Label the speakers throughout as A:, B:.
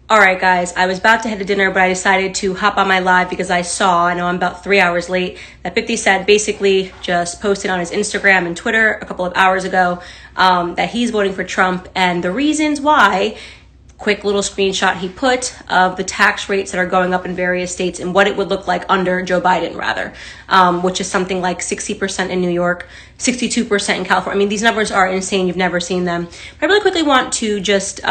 A: All right, guys, I was about to head to dinner, but I decided to hop on my live because I know I'm about 3 hours late, that 50 Cent basically just posted on his Instagram and Twitter a couple of hours ago that he's voting for Trump, and the reasons why. Quick little screenshot he put of the tax rates that are going up in various states and what it would look like under Joe Biden, rather, which is something like 60% in New York, 62% in California. I mean, these numbers are insane. You've never seen them. But I really quickly want to just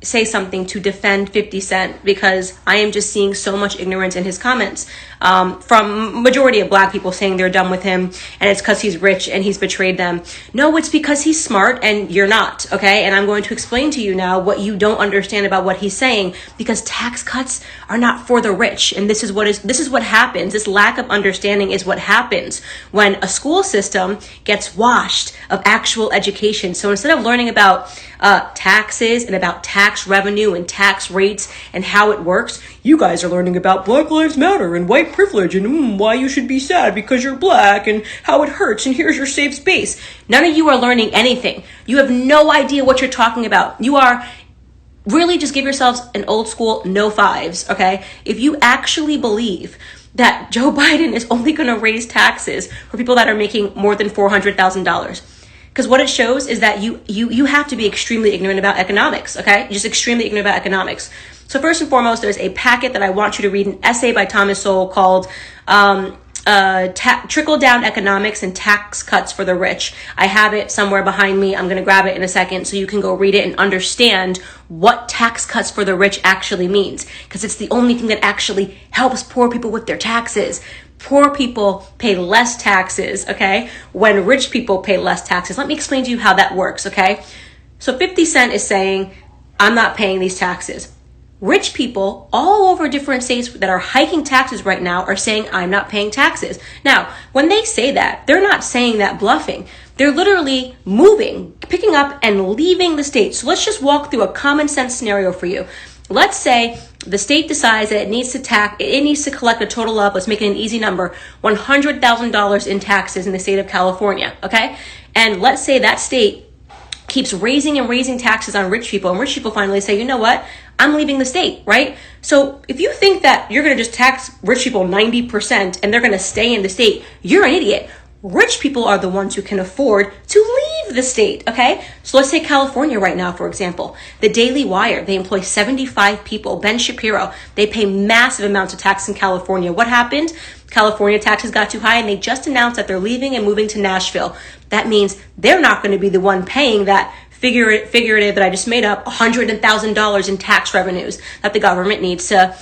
A: say something to defend 50 Cent, because I am just seeing so much ignorance in his comments from majority of black people saying they're done with him and it's because he's rich and he's betrayed them. No, it's because he's smart and you're not, okay? And I'm going to explain to you now what you don't understand about what he's saying, because tax cuts are not for the rich, and this is what happens. This lack of understanding is what happens when a school system gets washed of actual education. So instead of learning about taxes and about tax revenue and tax rates and how it works, you guys are learning about Black Lives Matter and white privilege and why you should be sad because you're black and how it hurts and here's your safe space. None of you are learning anything. You have no idea what you're talking about. You are really, just give yourselves an old school no fives, okay? If you actually believe that Joe Biden is only going to raise taxes for people that are making more than $400,000, because what it shows is that you have to be extremely ignorant about economics, okay? Just extremely ignorant about economics. So first and foremost, there's a packet that I want you to read, an essay by Thomas Sowell called Trickle-Down Economics and Tax Cuts for the Rich. I have it somewhere behind me. I'm going to grab it in a second so you can go read it and understand what tax cuts for the rich actually means, because it's the only thing that actually helps poor people with their taxes. Poor people pay less taxes, okay, when rich people pay less taxes. Let me explain to you how that works, okay? So 50 Cent is saying, I'm not paying these taxes. Rich people all over different states that are hiking taxes right now are saying, I'm not paying taxes. Now, when they say that, they're not saying that bluffing. They're literally moving, picking up and leaving the state. So let's just walk through a common sense scenario for you. Let's say the state decides that it needs to collect a total of, let's make it an easy number, $100,000 in taxes in the state of California, okay? And let's say that state keeps raising and raising taxes on rich people, and rich people finally say, you know what, I'm leaving the state, right? So if you think that you're going to just tax rich people 90% and they're going to stay in the state, you're an idiot. Rich people are the ones who can afford to leave the state, okay? So let's take California right now, for example. The Daily Wire, they employ 75 people. Ben Shapiro, they pay massive amounts of tax in California. What happened? California taxes got too high and they just announced that they're leaving and moving to Nashville. That means they're not going to be the one paying that figurative that I just made up, $100,000 in tax revenues that the government needs to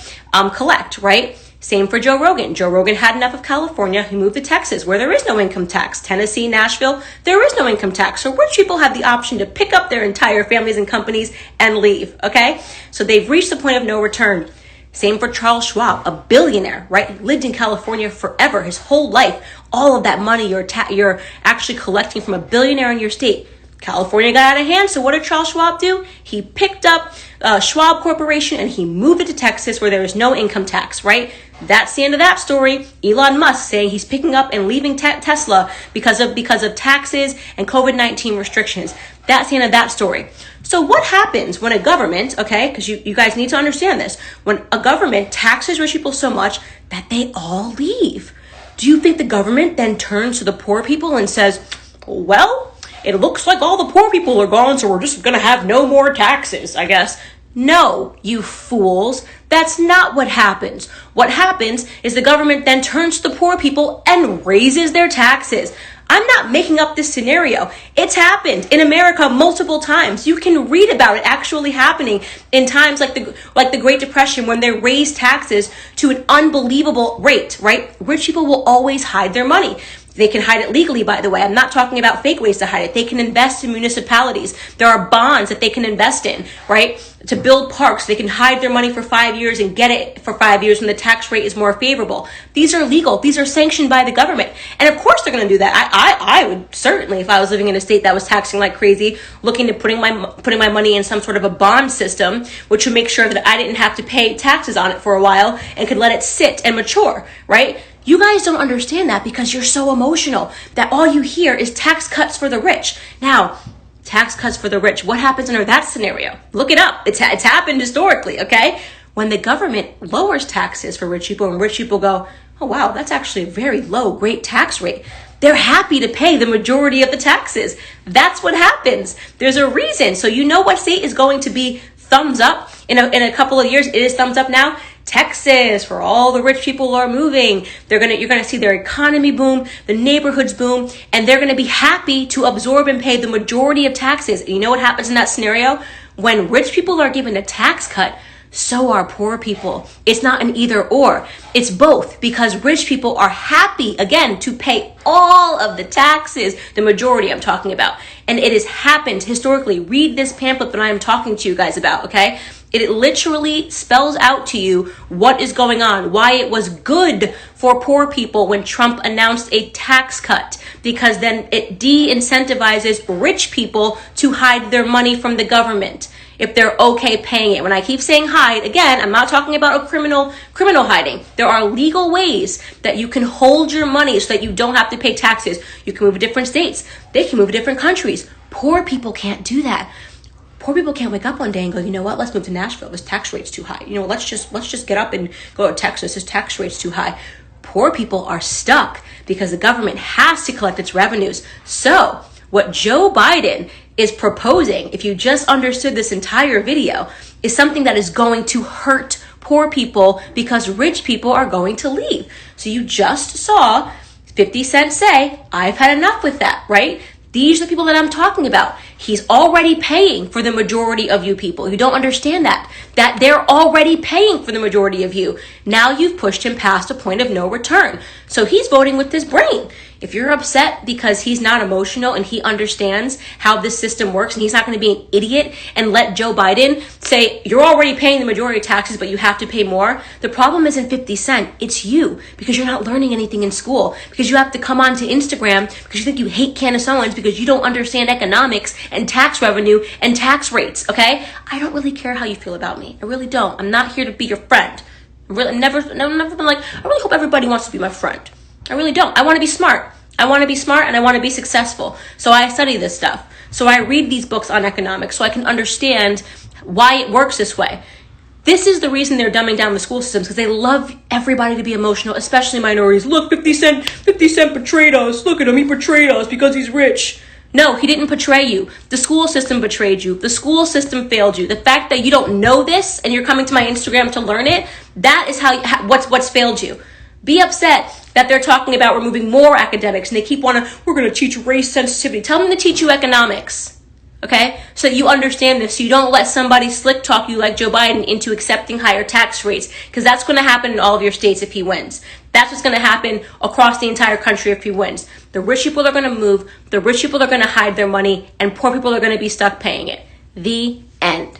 A: collect, right? Same for Joe Rogan. Joe Rogan had enough of California. He moved to Texas, where there is no income tax. Tennessee, Nashville, there is no income tax. So rich people have the option to pick up their entire families and companies and leave, okay? So they've reached the point of no return. Same for Charles Schwab, a billionaire, right? Lived in California forever, his whole life. All of that money you're actually collecting from a billionaire in your state. California got out of hand, so what did Charles Schwab do? He picked up Schwab Corporation and he moved it to Texas, where there is no income tax, right? That's the end of that story. Elon Musk saying he's picking up and leaving Tesla because of taxes and COVID-19 restrictions. That's the end of that story. So what happens when a government, okay, because you guys need to understand this, when a government taxes rich people so much that they all leave? Do you think the government then turns to the poor people and says, well, it looks like all the poor people are gone, so we're just going to have no more taxes, I guess? No, you fools. That's not what happens. What happens is the government then turns to the poor people and raises their taxes. I'm not making up this scenario. It's happened in America multiple times. You can read about it actually happening in times like the Great Depression, when they raised taxes to an unbelievable rate, right? Rich people will always hide their money. They can hide it legally, by the way. I'm not talking about fake ways to hide it. They can invest in municipalities. There are bonds that they can invest in, right? To build parks. They can hide their money for 5 years and get it for 5 years when the tax rate is more favorable. These are legal. These are sanctioned by the government. And of course they're going to do that. I would certainly, if I was living in a state that was taxing like crazy, looking to putting my money in some sort of a bond system, which would make sure that I didn't have to pay taxes on it for a while and could let it sit and mature, right? You guys don't understand that because you're so emotional that all you hear is tax cuts for the rich. Now, tax cuts for the rich. What happens under that scenario? Look it up. It's happened historically, okay? When the government lowers taxes for rich people and rich people go, oh wow, that's actually a very low, great tax rate, they're happy to pay the majority of the taxes. That's what happens. There's a reason. So you know what state is going to be thumbs up in a couple of years? It is thumbs up now. Texas, where all the rich people are moving. You're gonna see their economy boom, the neighborhoods boom, and they're gonna be happy to absorb and pay the majority of taxes. And you know what happens in that scenario? When rich people are given a tax cut, so are poor people. It's not an either or. It's both, because rich people are happy, again, to pay all of the taxes, the majority I'm talking about. And it has happened historically. Read this pamphlet that I am talking to you guys about, okay? It literally spells out to you what is going on, why it was good for poor people when Trump announced a tax cut, because then it de-incentivizes rich people to hide their money from the government if they're okay paying it. When I keep saying hide, again, I'm not talking about a criminal hiding. There are legal ways that you can hold your money so that you don't have to pay taxes. You can move to different states. They can move to different countries. Poor people can't do that. Poor people can't wake up one day and go, you know what, let's move to Nashville. This tax rate's too high. You know, let's just get up and go to Texas. This tax rate's too high. Poor people are stuck because the government has to collect its revenues. So what Joe Biden is proposing, if you just understood this entire video, is something that is going to hurt poor people because rich people are going to leave. So you just saw 50 Cent say, I've had enough with that, right? These are the people that I'm talking about. He's already paying for the majority of you people. You don't understand that they're already paying for the majority of you. Now you've pushed him past a point of no return. So he's voting with his brain. If you're upset because he's not emotional and he understands how this system works and he's not going to be an idiot and let Joe Biden say, you're already paying the majority of taxes, but you have to pay more. The problem isn't 50 Cent. It's you, because you're not learning anything in school, because you have to come onto Instagram because you think you hate Candace Owens because you don't understand economics and tax revenue and tax rates, okay? I don't really care how you feel about me. I really don't. I'm not here to be your friend. I've never been like, I really hope everybody wants to be my friend. I really don't. I want to be smart. I want to be smart and I want to be successful. So I study this stuff. So I read these books on economics so I can understand why it works this way. This is the reason they're dumbing down the school systems, because they love everybody to be emotional, especially minorities. Look, 50 Cent betrayed us. Look at him. He betrayed us because he's rich. No, he didn't betray you. The school system betrayed you. The school system failed you. The fact that you don't know this and you're coming to my Instagram to learn it, that is what's failed you. Be upset that they're talking about removing more academics and they keep we're going to teach race sensitivity. Tell them to teach you economics, okay? So that you understand this, so you don't let somebody slick talk you like Joe Biden into accepting higher tax rates, because that's going to happen in all of your states if he wins. That's what's going to happen across the entire country if he wins. The rich people are going to move, the rich people are going to hide their money, and poor people are going to be stuck paying it. The end.